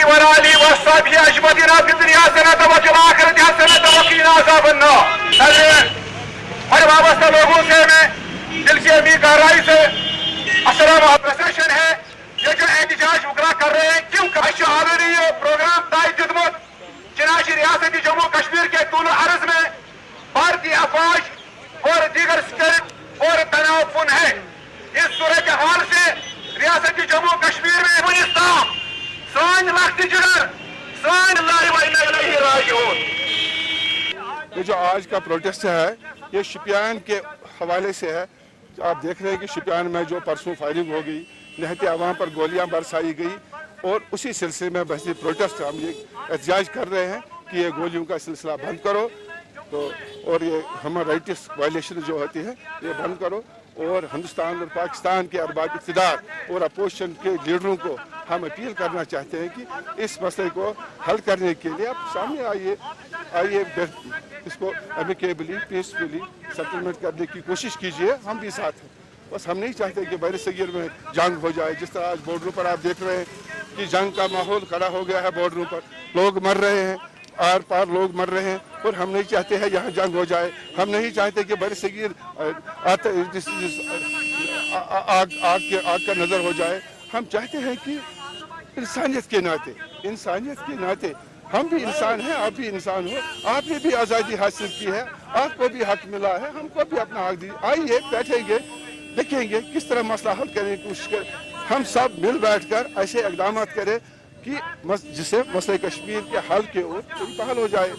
والآلِ والصحبِ أجمعين في الدنيا حسنة وفي الآخرة حسنة وقنا عذاب النار. ہر وابستہ لوگوں سے میں دل کی امید گہرائی سے السلام علیکم ہے. یہ جو احتجاج وغیرہ کر رہے ہیں کیوں آلریڈی یہ پروگرام طے دیتمت چنانچہ ریاست جموں کشمیر کے طول عرض میں بھارتی افواج اور دیگر سکیورٹی اور تناؤ پن ہے. اس صورتحال سے ریاست جموں کشمیر میں افغانستان سان لخت جگر سان اللہ و انا الیہ راجعون. یہ جو آج کا پروٹیسٹ ہے یہ شپیان کے حوالے سے ہے. آپ دیکھ رہے ہیں کہ شپیان میں جو پرسوں فائرنگ ہو گئی نہتے عوام پر گولیاں برسائی گئی اور اسی سلسلے میں بحثی پروٹیسٹ ہم یہ احتجاج کر رہے ہیں کہ یہ گولیوں کا سلسلہ بند کرو تو اور یہ ہیومن رائٹس وائلیشن جو ہوتی ہے یہ بند کرو. اور ہندوستان اور پاکستان کے ارباب اقتدار اور اپوزیشن کے لیڈروں کو ہم اپیل کرنا چاہتے ہیں کہ اس مسئلے کو حل کرنے کے لیے آپ سامنے آئیے اس کو امیکیبلی پیسفلی سیٹلمنٹ کرنے کی کوشش کیجیے. ہم بھی ساتھ ہیں. بس ہم نہیں چاہتے کہ بر صغیر میں جنگ ہو جائے. جس طرح آج بارڈروں پر آپ دیکھ رہے ہیں کہ جنگ کا ماحول کھڑا ہو گیا ہے. بارڈروں پر لوگ مر رہے ہیں آر پار لوگ مر رہے ہیں اور ہم نہیں چاہتے ہیں یہاں جنگ ہو جائے. ہم نہیں چاہتے کہ بر صغیر آگ کا نظر ہو جائے. ہم چاہتے ہیں کہ انسانیت کے ناطے ہم بھی انسان ہیں آپ بھی انسان ہو. آپ نے بھی آزادی حاصل کی ہے آپ کو بھی حق ملا ہے ہم کو بھی اپنا حق دی. آئیے بیٹھیں گے دیکھیں گے کس طرح مسئلہ حل کرنے کی کوشش کریں. ہم سب مل بیٹھ کر ایسے اقدامات کریں کہ جس سے مسئلہ کشمیر کے حل کے اور پہل ہو جائے.